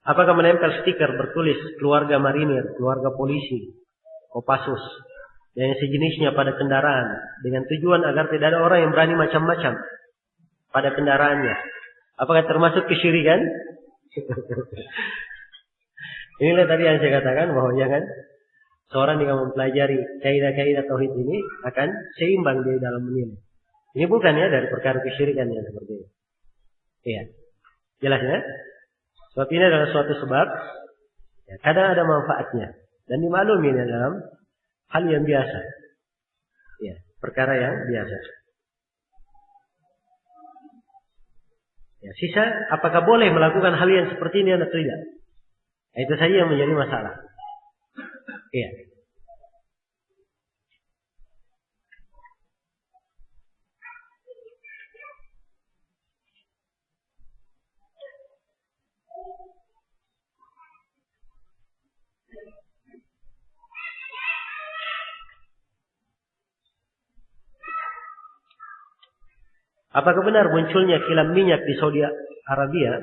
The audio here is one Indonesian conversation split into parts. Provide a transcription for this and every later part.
Apakah menempel stiker bertulis keluarga marinir, keluarga polisi, Kopassus, dan yang sejenisnya pada kendaraan dengan tujuan agar tidak ada orang yang berani macam-macam pada kendaraannya? Apakah termasuk kesyirikan? Inilah tadi yang saya katakan bahwa jangan seorang yang mempelajari kaidah-kaidah tauhid ini akan seimbang di dalam menilai. Ini bukan ya dari perkara kesyirikan yang seperti ini. Iya. Jelas ya? Sebab ini adalah suatu sebab ya, kadang ada manfaatnya dan dimaklumi dalam hal yang biasa. Ya, perkara yang biasa. Ya, sisa apakah boleh melakukan hal yang seperti ini atau tidak? Nah, itu saja yang menjadi masalah. Iya. Apakah benar munculnya kilang minyak di Saudi Arabia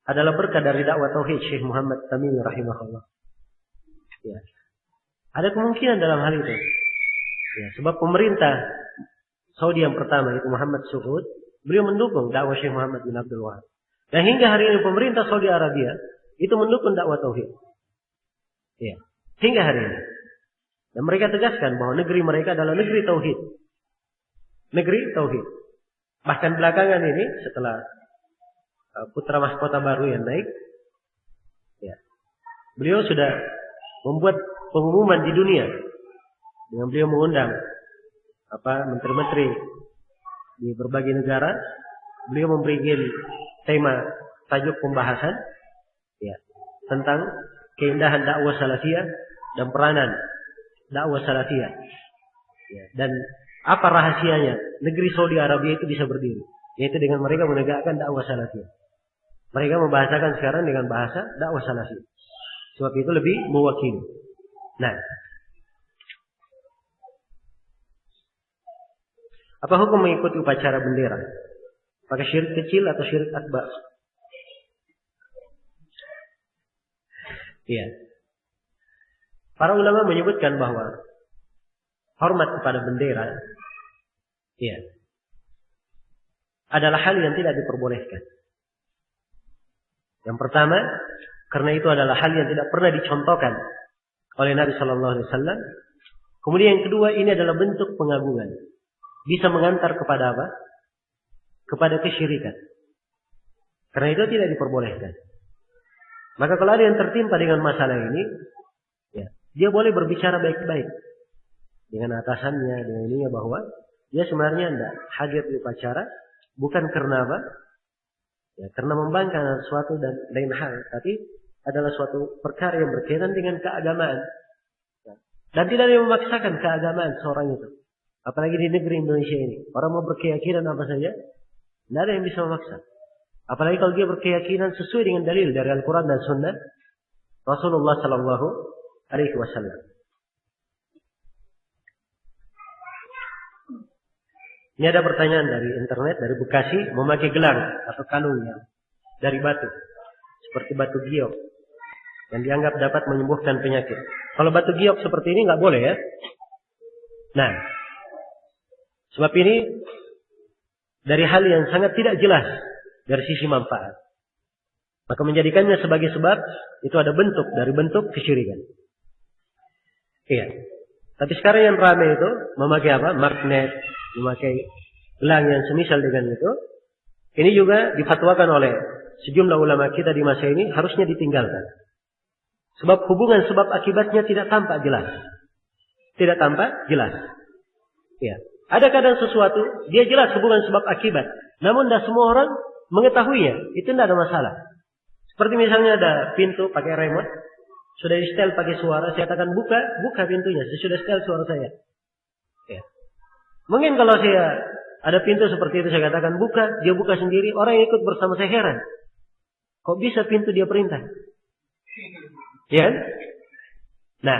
adalah berkah dari dakwah tauhid Syekh Muhammad Tamimi rahimahullah? Ya. Ada kemungkinan dalam hal itu. Ya, sebab pemerintah Saudi yang pertama itu Muhammad Suhud, beliau mendukung dakwah Syekh Muhammad bin Abdul Wahab. Dan hingga hari ini pemerintah Saudi Arabia itu mendukung dakwah tauhid. Ya, hingga hari ini. Dan mereka tegaskan bahwa negeri mereka adalah negeri tauhid. Negeri tauhid. Bahkan belakangan ini setelah putra mahkota baru yang naik, ya, beliau sudah membuat pengumuman di dunia dengan beliau mengundang menteri-menteri di berbagai negara. Beliau memberikan tema tajuk pembahasan ya, tentang keindahan dakwah salafiyah dan peranan dakwah salafiyah. Ya, dan apa rahasianya negeri Saudi Arabia itu bisa berdiri? Yaitu dengan mereka menegakkan dakwah salafiyah. Mereka membahasakan sekarang dengan bahasa dakwah salafiyah. Sebab itu lebih mewakili. Nah, apa hukum mengikuti upacara bendera? Apakah syirik kecil atau syirik akbar? Iya. Para ulama menyebutkan bahwa hormat kepada bendera ya, adalah hal yang tidak diperbolehkan. Yang pertama, karena itu adalah hal yang tidak pernah dicontohkan oleh Nabi Shallallahu Alaihi Wasallam. Kemudian yang kedua, ini adalah bentuk pengagungan, bisa mengantar kepada apa? Kepada kesyirikan. Karena itu tidak diperbolehkan. Maka kalau ada yang tertimpa dengan masalah ini, ya, dia boleh berbicara baik-baik dengan atasannya, dengan ininya bahwa dia sebenarnya tidak hadir di upacara bukan karena apa? Ya, karena membangkang sesuatu dan lain hal, tapi adalah suatu perkara yang berkaitan dengan keagamaan. Ya. Dan tidak ada yang memaksakan keagamaan seorang itu. Apalagi di negeri Indonesia ini, orang mau berkeyakinan apa saja, tidak ada yang bisa memaksa. Apalagi kalau dia berkeyakinan sesuai dengan dalil dari Al-Quran dan Sunnah Rasulullah Sallallahu Alaihi Wasallam. Ini ada pertanyaan dari internet, dari Bekasi, memakai gelang atau kalung yang dari batu, seperti batu giok, yang dianggap dapat menyembuhkan penyakit. Kalau batu giok seperti ini nggak boleh ya. Nah, sebab ini dari hal yang sangat tidak jelas dari sisi manfaat. Maka menjadikannya sebagai sebab itu ada bentuk dari bentuk kesyirikan. Iya. Tapi sekarang yang ramai itu memakai apa? Magnet, memakai gelang yang semisal dengan itu. Ini juga difatwakan oleh sejumlah ulama kita di masa ini harusnya ditinggalkan. Sebab hubungan sebab akibatnya tidak tampak jelas. Tidak tampak jelas. Ya. Ada kadang sesuatu dia jelas hubungan sebab akibat, namun tidak semua orang mengetahuinya. Itu tidak ada masalah. Seperti misalnya ada pintu pakai remote, sudah di setel pakai suara, saya katakan buka pintunya, saya sudah setel suara saya. Ya. Mungkin kalau saya ada pintu seperti itu, saya katakan buka, dia buka sendiri, orang yang ikut bersama saya heran. Kok bisa pintu dia perintah? Ya? Nah,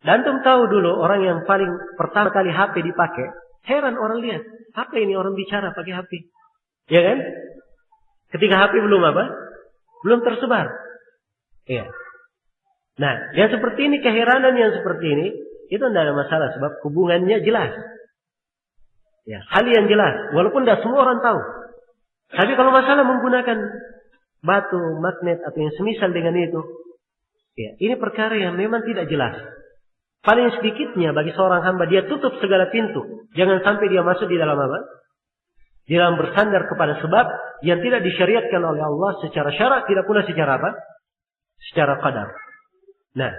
dan antum tahu dulu orang yang paling pertama kali HP dipakai, heran orang lihat, apa ini orang bicara pakai HP? Ya kan? Ketika HP belum apa? belum tersebar. Iya. Nah, yang seperti ini, keheranan yang seperti ini, itu tidak ada masalah sebab hubungannya jelas. Ya, hal yang jelas, walaupun tidak semua orang tahu. Tapi kalau masalah menggunakan batu, magnet atau yang semisal dengan itu, ya, ini perkara yang memang tidak jelas. Paling sedikitnya bagi seorang hamba dia tutup segala pintu, jangan sampai dia masuk di dalam apa? Di dalam bersandar kepada sebab yang tidak disyariatkan oleh Allah secara syarak, tidak pula secara apa? Secara qadar. Nah,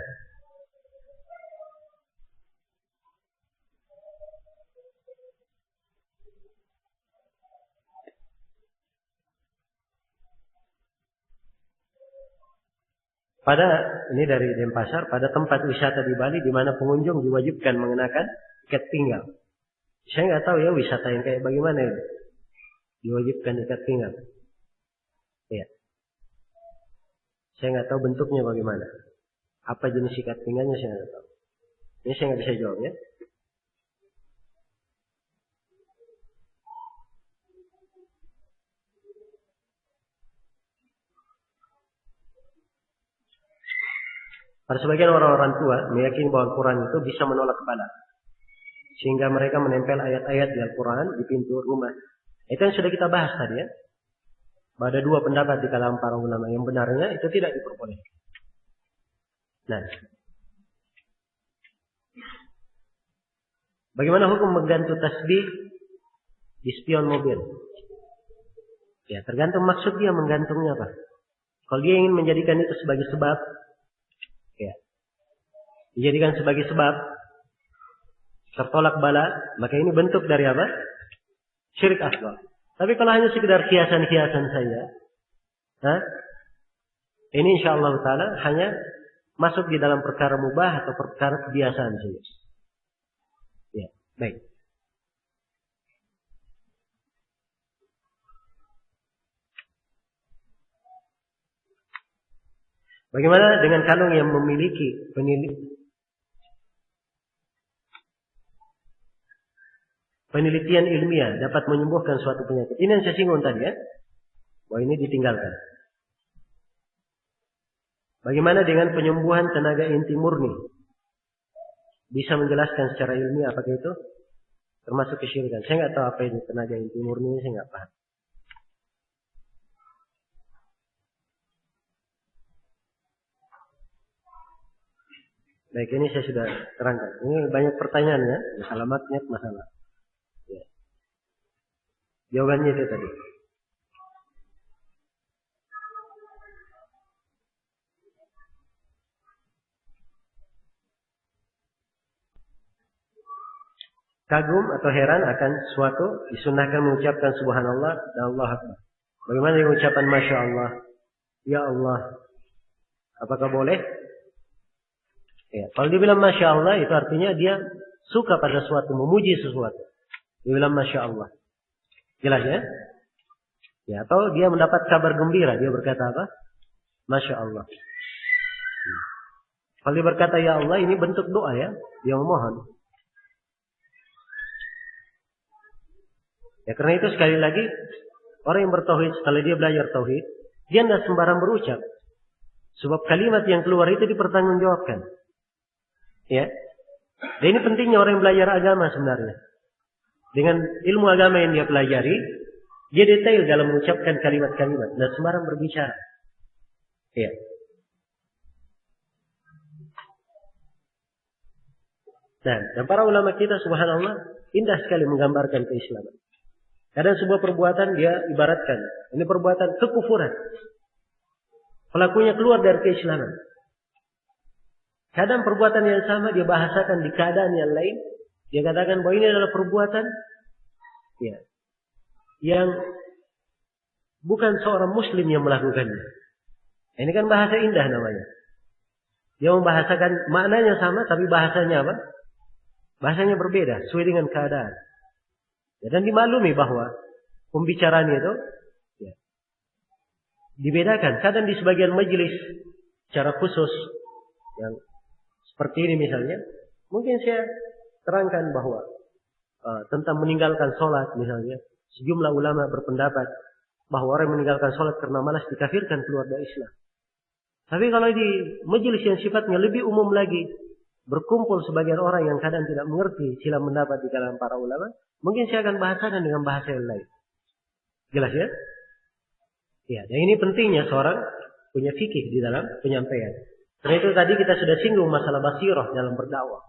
ini dari Denpasar, pada tempat wisata di Bali di mana pengunjung diwajibkan mengenakan ikat pinggang. Saya nggak tahu ya wisata yang kayak bagaimana itu. Diwajibkan ikat pinggang. Ya. Saya nggak tahu bentuknya bagaimana. Apa jenis ikat pinggangnya saya nggak tahu. Ini saya nggak bisa jawab ya. Pada sebagian orang-orang tua meyakini bahwa Al-Quran itu bisa menolak kepala. Sehingga mereka menempel ayat-ayat di Al-Quran di pintu rumah. Itu yang sudah kita bahas tadi ya. Bahwa ada dua pendapat di kalangan para ulama. Yang benarnya itu tidak diperbolehkan. Nah. Bagaimana hukum menggantung tasbih di spion mobil? Ya, tergantung maksud dia menggantungnya apa. Kalau dia ingin menjadikan itu sebagai sebab, ya, dijadikan sebagai sebab tertolak bala, maka ini bentuk dari apa? Syirik asghar. Tapi kalau hanya sekedar hiasan-hiasan saja, ini insyaallah taala hanya masuk di dalam perkara mubah atau perkara kebiasaan saja. Ya, baik. Bagaimana dengan kalung yang memiliki penelitian ilmiah dapat menyembuhkan suatu penyakit? Ini yang saya singgung tadi ya. Bahwa ini ditinggalkan. Bagaimana dengan penyembuhan tenaga inti murni? Bisa menjelaskan secara ilmiah apakah itu termasuk kesyirikan? Saya nggak tahu apa itu tenaga inti murni, saya nggak paham. Baik, ini saya sudah terangkan. Ini banyak pertanyaan ya, masalah magnet, masalah. Ya. Jawabannya itu tadi. Kagum atau heran akan suatu disunahkan mengucapkan subhanallah dan Allah Akbar. Bagaimana dengan ucapan Masya Allah? Ya Allah. Apakah boleh? Ya, kalau dibilang Masya Allah itu artinya dia suka pada sesuatu, memuji sesuatu. Dia bilang Masya Allah. Jelas ya? Ya, atau dia mendapat kabar gembira, dia berkata apa? Masya Allah. Kalau dia berkata Ya Allah, ini bentuk doa ya, dia memohon. Ya, karena itu sekali lagi orang yang bertauhid, kalau dia belajar tauhid, dia tidak sembarang berucap. Sebab kalimat yang keluar itu dipertanggungjawabkan. Ya. Dan ini pentingnya orang yang belajar agama sebenarnya. Dengan ilmu agama yang dia pelajari, dia detail dalam mengucapkan kalimat-kalimat dan sembarang berbicara. Ya. Dan para ulama kita subhanallah indah sekali menggambarkan keislaman. Kadang sebuah perbuatan dia ibaratkan, ini perbuatan kekufuran. Pelakunya keluar dari keislaman. Kadang perbuatan yang sama dia bahasakan di keadaan yang lain. Dia katakan bahwa ini adalah perbuatan ya, yang bukan seorang muslim yang melakukannya. Ini kan bahasa indah namanya. Dia membahasakan maknanya sama tapi bahasanya apa? Bahasanya berbeda sesuai dengan keadaan. Ya, dan dimaklumi bahwa pembicaraan itu ya, dibedakan. Kadang di sebagian majelis secara khusus yang seperti ini misalnya, mungkin saya terangkan bahwa tentang meninggalkan sholat misalnya, sejumlah ulama berpendapat bahwa orang yang meninggalkan sholat karena malas dikafirkan keluar dari Islam. Tapi kalau di majelis yang sifatnya lebih umum lagi, berkumpul sebagian orang yang kadang tidak mengerti sila pendapat di kalangan para ulama, mungkin saya akan bahasakan dengan bahasa yang lain. Jelas ya? Ya, dan ini pentingnya seorang punya fikih di dalam penyampaian. Karena itu tadi kita sudah singgung masalah basirah dalam berdakwah.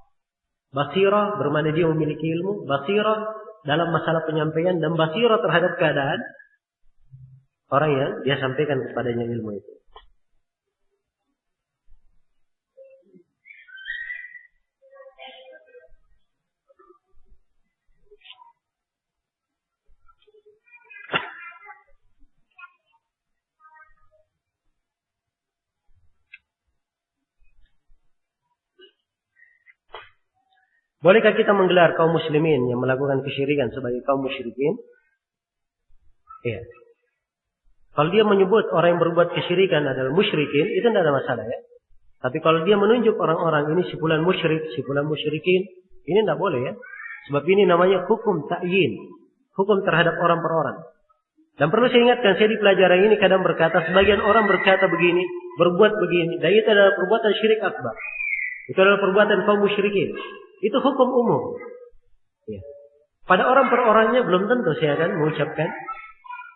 Basirah bermakna dia memiliki ilmu, basirah dalam masalah penyampaian, dan basirah terhadap keadaan orang yang dia sampaikan kepadanya ilmu itu. Bolehkah kita menggelar kaum muslimin yang melakukan kesyirikan sebagai kaum musyrikin? Iya. Kalau dia menyebut orang yang berbuat kesyirikan adalah musyrikin, itu tidak ada masalah ya. Tapi kalau dia menunjuk orang-orang ini si fulan musyrik, si fulan musyrikin, ini tidak boleh ya. Sebab ini namanya hukum ta'yin. Hukum terhadap orang per orang. Dan perlu saya ingatkan, saya di pelajaran ini kadang berkata, sebagian orang berkata begini, berbuat begini, dan itu adalah perbuatan syirik akbar. Itu adalah perbuatan kaum musyrikin. Itu hukum umum. Ya. Pada orang per orangnya belum tentu saya akan mengucapkan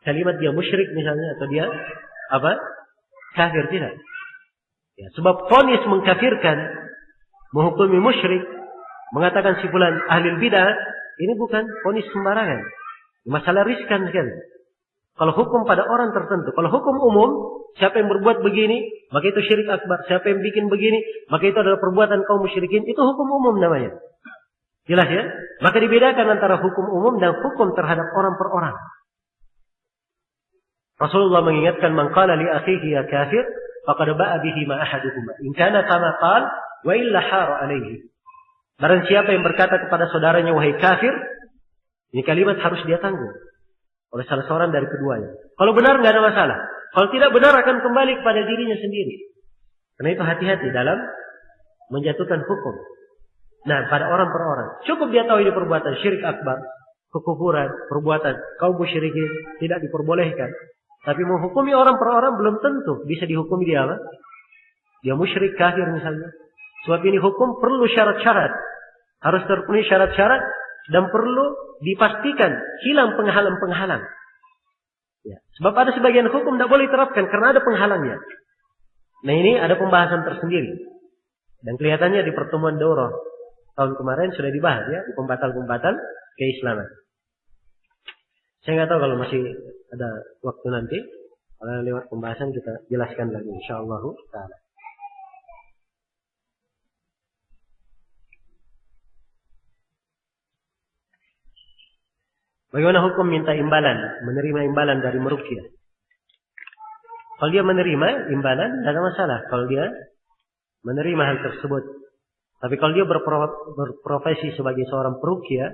kalimat dia musyrik misalnya, atau dia apa? Kafir, tidak. Ya, sebab vonis mengkafirkan, menghukumi musyrik, mengatakan si fulan ahli bidah, ini bukan vonis sembarangan. Masalah riskan sekali. Kalau hukum pada orang tertentu, kalau hukum umum, siapa yang berbuat begini, maka itu syirik akbar. Siapa yang bikin begini, maka itu adalah perbuatan kaum musyrikin. Itu hukum umum namanya. Jelas ya? Maka dibedakan antara hukum umum dan hukum terhadap orang per orang. Rasulullah mengingatkan, man qala li akhihi ya kafir, faqad ba'a bihi ma ahaduhuma. In kana kama qala wa illa hara alaihi. Barang siapa yang berkata kepada saudaranya wahai kafir, ini kalimat harus dia tanggung oleh salah seorang dari keduanya. Kalau benar nggak ada masalah. Kalau tidak benar akan kembali kepada dirinya sendiri. Karena itu hati-hati dalam menjatuhkan hukum. Nah, pada orang per orang. Cukup dia tahu ini perbuatan syirik akbar, kekufuran, perbuatan kaum musyrikin tidak diperbolehkan. Tapi menghukumi orang per orang belum tentu bisa dihukumi dia apa? Dia musyrik kafir misalnya. Sebab ini hukum perlu syarat-syarat. Harus terpenuhi syarat-syarat dan perlu dipastikan hilang penghalang-penghalang. Ya. Sebab ada sebagian hukum tidak boleh diterapkan karena ada penghalangnya. Nah ini ada pembahasan tersendiri. Dan kelihatannya di pertemuan daurah tahun kemarin sudah dibahas ya, di pembatal-pembatal keislaman. Saya nggak tahu kalau masih ada waktu nanti, kalau lewat pembahasan kita jelaskan lagi insyaallah taala. Bagaimana hukum minta imbalan, menerima imbalan dari meruqyah? Kalau dia menerima imbalan, tidak ada masalah. Kalau dia menerima hal tersebut. Tapi kalau dia berprofesi sebagai seorang peruqyah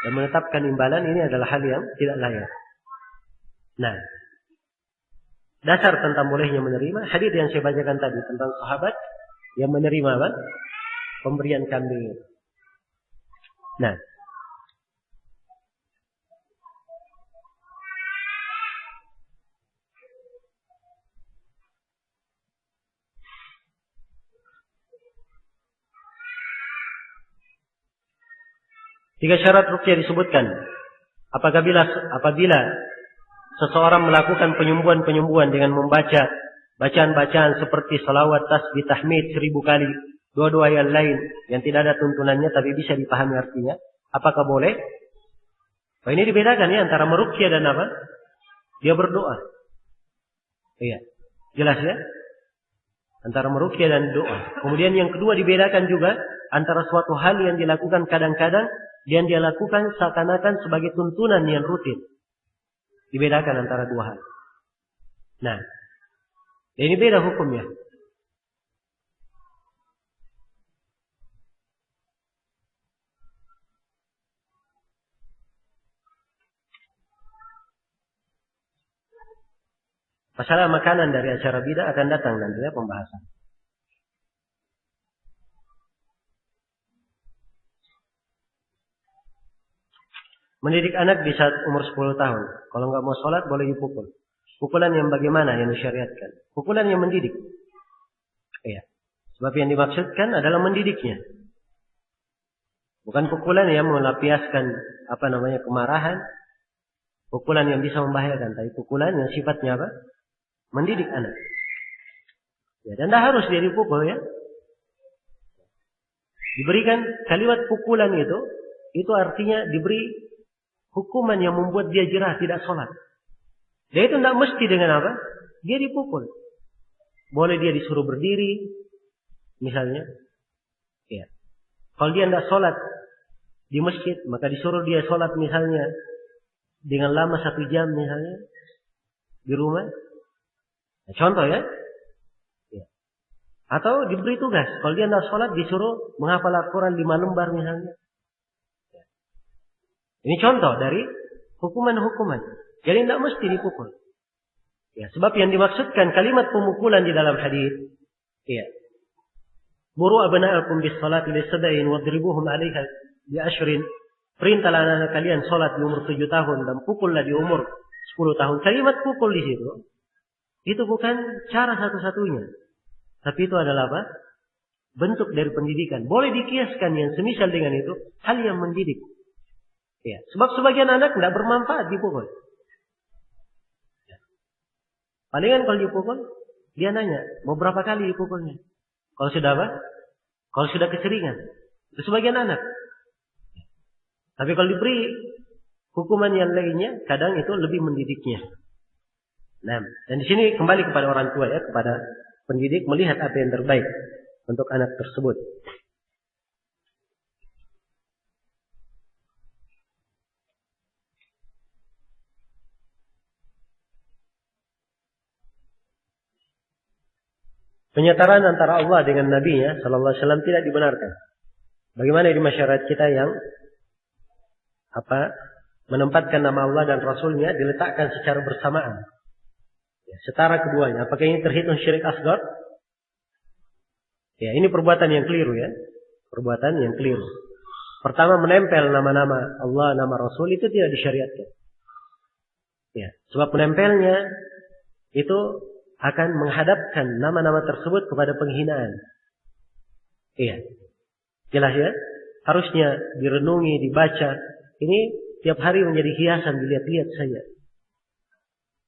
dan menetapkan imbalan, ini adalah hal yang tidak layak. Nah, dasar tentang bolehnya menerima, hadis yang saya bacakan tadi tentang sahabat yang menerima apa? Pemberian kambing. Nah, tiga syarat ruqyah disebutkan. Apabila seseorang melakukan penyembuhan-penyembuhan dengan membaca bacaan-bacaan seperti salawat, tasbih, tahmid 1000 kali, dua-dua yang lain yang tidak ada tuntunannya tapi bisa dipahami artinya, apakah boleh? Nah, ini dibedakan ya antara meruqyah dan apa? Dia berdoa. Iya. Jelas ya? Antara meruqyah dan doa. Kemudian yang kedua dibedakan juga antara suatu hal yang dilakukan kadang-kadang dan dia lakukan seakan-akan sebagai tuntunan yang rutin. Dibedakan antara dua hal. Nah, ini beda hukumnya. Masalah makanan dari acara bidah akan datang nanti ya pembahasan. Mendidik anak di saat umur 10 tahun. Kalau nggak mau sholat boleh dipukul. Pukulan yang bagaimana yang disyariatkan? Pukulan yang mendidik. Iya. Sebab yang dimaksudkan adalah mendidiknya. Bukan pukulan yang melampiaskan kemarahan. Pukulan yang bisa membahayakan. Tapi pukulan yang sifatnya apa? Mendidik anak. Ya, dan tidak harus dia dipukul ya. Diberikan kalimat pukulan itu artinya diberi hukuman yang membuat dia jerah tidak sholat. Dia itu tidak mesti dengan apa? Dia dipukul. Boleh dia disuruh berdiri, misalnya. Ya. Kalau dia tidak sholat di masjid, maka disuruh dia sholat misalnya dengan lama 1 jam misalnya di rumah. Nah, contoh ya. Ya. Atau diberi tugas. Kalau dia tidak sholat disuruh menghafal Al-Quran 5 lembar misalnya. Ya. Ini contoh dari hukuman-hukuman. Jadi tidak mesti dipukul. Ya, sebab yang dimaksudkan kalimat pemukulan di dalam hadis, ya. Muru abna'akum bis-salati lis-sab'in wadribuhum 'alaiha bi ashrin. Perintahlah anak kalian salat di umur 7 tahun dan pukullah di umur 10 tahun. Kalimat pukul di situ itu bukan cara satu-satunya. Tapi itu adalah apa? Bentuk dari pendidikan. Boleh dikiaskan yang semisal dengan itu hal yang mendidik. Ya, sebab sebagian anak tidak bermanfaat dipukul. Palingan kalau dipukul, dia nanya, mau berapa kali dipukulnya? Kalau sudah apa? Kalau sudah keseringan. Itu sebagian anak. Tapi kalau diberi hukuman yang lainnya, kadang itu lebih mendidiknya. Nah, dan di sini kembali kepada orang tua ya, kepada pendidik melihat apa yang terbaik untuk anak tersebut. Penyetaraan antara Allah dengan Nabi-Nya sallallahu alaihi wasallam tidak dibenarkan. Bagaimana di masyarakat kita yang menempatkan nama Allah dan Rasul-Nya diletakkan secara bersamaan. Ya, setara keduanya. Apakah ini terhitung syirik asghar? Ya, ini perbuatan yang keliru ya. Perbuatan yang keliru. Pertama, menempel nama-nama Allah, nama Rasul itu tidak disyariatkan. Ya, sebab menempelnya itu akan menghadapkan nama-nama tersebut kepada penghinaan. Iya. Jelas ya? Harusnya direnungi, dibaca. Ini tiap hari menjadi hiasan dilihat-lihat saja.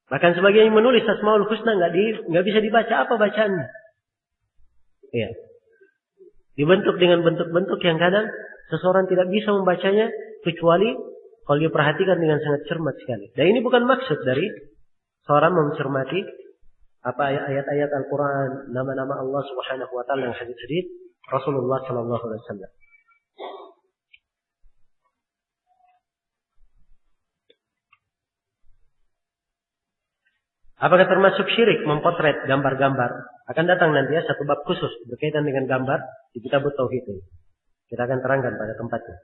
Bahkan sebagian yang menulis Asmaul Husna nggak bisa dibaca apa bacaannya. Iya. Dibentuk dengan bentuk-bentuk yang kadang seseorang tidak bisa membacanya kecuali kalau dia perhatikan dengan sangat cermat sekali. Dan ini bukan maksud dari seorang mencermati ayat-ayat Al-Quran, nama-nama Allah Subhanahu wa Ta'ala yang hadis-hadis Rasulullah Sallallahu Alaihi Wasallam. Apakah termasuk syirik mempotret gambar-gambar? Akan datang nanti ya satu bab khusus berkaitan dengan gambar di kitab Tauhid ini. Kita akan terangkan pada tempatnya.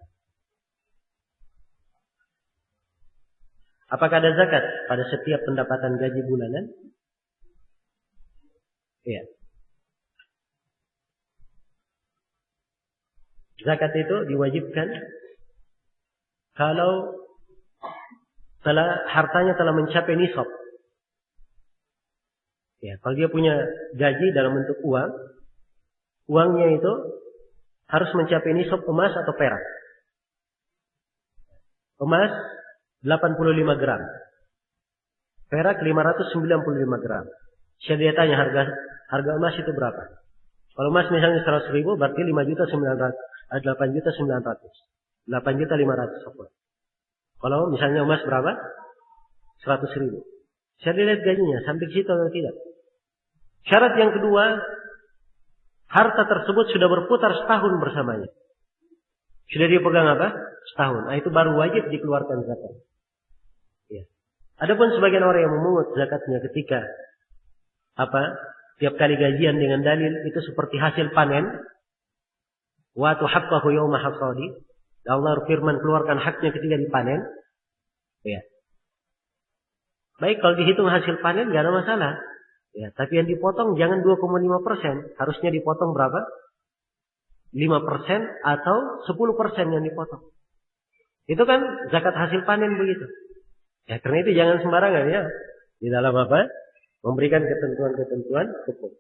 Apakah ada zakat pada setiap pendapatan gaji bulanan? Iya. Zakat itu diwajibkan kalau hartanya telah mencapai nisab. Ya, kalau dia punya gaji dalam bentuk uang, uangnya itu harus mencapai nisab emas atau perak. Emas 85 gram. Perak 595 gram. Saya dia tanya harga emas itu berapa? Kalau emas misalnya 100.000 berarti 8.900. 8.500. Kalau misalnya emas berapa? 100.000. Saya lihat gajinya sampai situ atau tidak. Syarat yang kedua, harta tersebut sudah berputar setahun bersamanya. Sudah dia pegang apa? Setahun. Nah, itu baru wajib dikeluarkan zakat. Ya. Adapun sebagian orang yang memungut zakatnya ketika tiap kali gajian dengan dalil itu seperti hasil panen. Wa tuhaqqahu yawma hasadi. Allah firman keluarkan haknya ketika dipanen. Ya. Baik kalau dihitung hasil panen enggak ada masalah. Ya, tapi yang dipotong jangan 2,5%, harusnya dipotong berapa? 5% atau 10% yang dipotong. Itu kan zakat hasil panen begitu. Ya karena itu jangan sembarangan ya di dalam apa? Memberikan ketentuan-ketentuan hukum.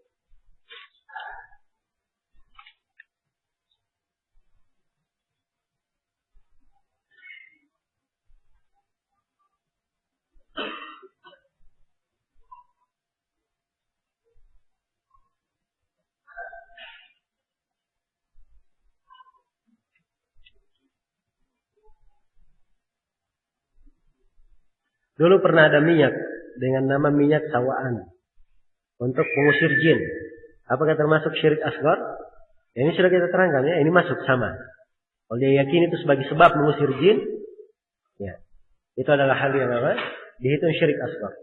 Dulu pernah ada minyak dengan nama minyak sawaan untuk mengusir jin. Apakah termasuk syirik asghar? Ya, ini sudah kita terangkan ya, ini masuk sama. Kalau dia yakin itu sebagai sebab mengusir jin, ya itu adalah hal yang apa? Dihitung syirik asghar.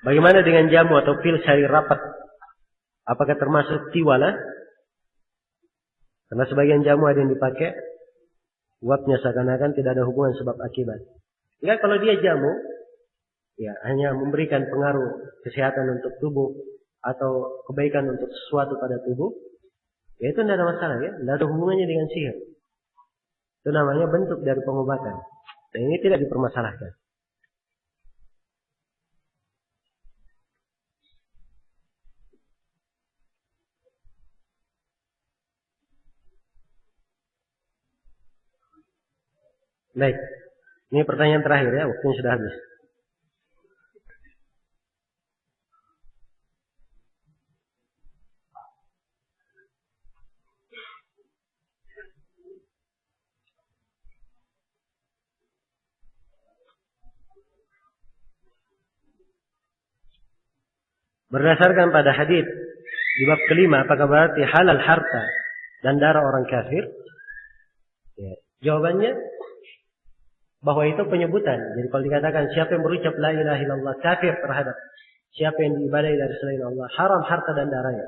Bagaimana dengan jamu atau pil syair rapat? Apakah termasuk tiwala? Karena sebagian jamu ada yang dipakai, uapnya seakan-akan tidak ada hubungan sebab akibat. Ya kalau dia jamu, ya hanya memberikan pengaruh kesehatan untuk tubuh atau kebaikan untuk sesuatu pada tubuh, ya itu tidak ada masalah ya, tidak ada hubungannya dengan sihir. Itu namanya bentuk dari pengobatan. Dan ini tidak dipermasalahkan. Baik, ini pertanyaan terakhir ya, waktunya sudah habis. Berdasarkan pada hadis di bab kelima, apakah berarti halal harta dan darah orang kafir? Ya, jawabannya bahwa itu penyebutan. Jadi kalau dikatakan siapa yang berucap la ilaha illallah kafir terhadap siapa yang diibadahi dari selain Allah, haram harta dan darahnya.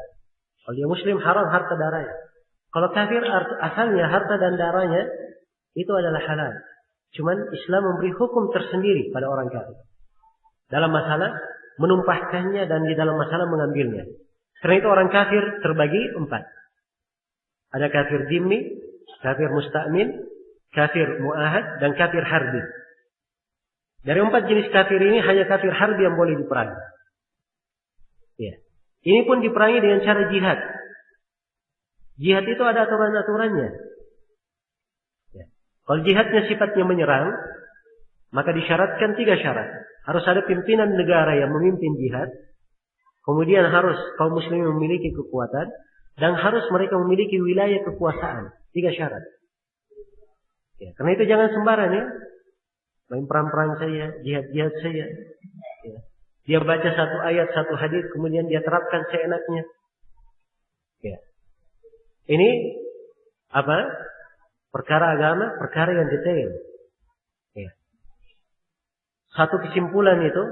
Kalau dia muslim haram harta darahnya. Kalau kafir asalnya harta dan darahnya itu adalah halal. Cuman Islam memberi hukum tersendiri pada orang kafir. Dalam masalah menumpahkannya dan di dalam masalah mengambilnya. Karena itu orang kafir terbagi 4. Ada kafir dhimmi, kafir musta'min, kafir mu'ahad, dan kafir harbi. Dari 4 jenis kafir ini hanya kafir harbi yang boleh diperangi. Ya. Ini pun diperangi dengan cara jihad. Jihad itu ada aturan-aturannya. Ya. Kalau jihadnya sifatnya menyerang, maka disyaratkan 3 syarat. Harus ada pimpinan negara yang memimpin jihad. Kemudian harus kaum muslimin memiliki kekuatan. Dan harus mereka memiliki wilayah kekuasaan. 3 syarat. Ya, karena itu jangan sembarangan ya. Main perang-perang saya, jihad-jihad saya. Ya. Dia baca satu ayat, satu hadis, kemudian dia terapkan seenaknya. Ya. Ini apa? Perkara agama, perkara yang detail. Ya. Satu kesimpulan itu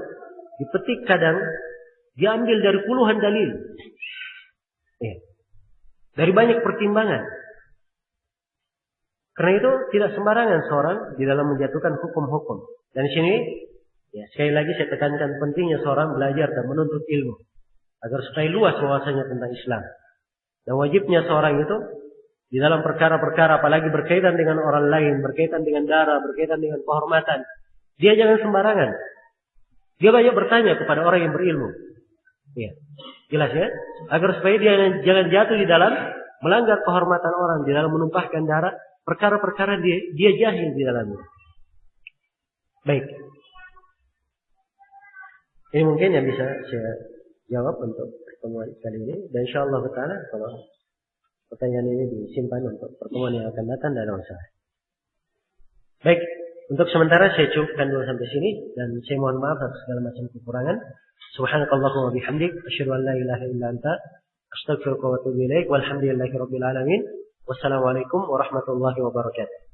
dipetik kadang diambil dari puluhan dalil. Ya. Dari banyak pertimbangan. Karena itu tidak sembarangan seorang di dalam menjatuhkan hukum-hukum. Dan di sini, ya sekali lagi saya tekankan pentingnya seorang belajar dan menuntut ilmu agar supaya luas wawasannya tentang Islam. Dan wajibnya seorang itu di dalam perkara-perkara, apalagi berkaitan dengan orang lain, berkaitan dengan darah, berkaitan dengan kehormatan, dia jangan sembarangan. Dia banyak bertanya kepada orang yang berilmu. Ya, jelas ya. Agar supaya dia jangan jatuh di dalam melanggar kehormatan orang, di dalam menumpahkan darah. Perkara-perkara dia jahil di dalamnya. Baik. Ini mungkin yang bisa saya jawab untuk pertemuan kali ini. Dan insyaAllah ta'ala kalau pertanyaan ini disimpan untuk pertemuan yang akan datang, tidak ada masalah. Baik. Untuk sementara saya cukupkan dulu sampai sini. Dan saya mohon maaf atas segala macam kekurangan. Subhanakallahumma bihamdik. Asyhadu an la ilaha illa anta. Astaghfiruka wa atubu ilaik. Walhamdulillahi rabbil alamin. Wassalamualaikum warahmatullahi wabarakatuh.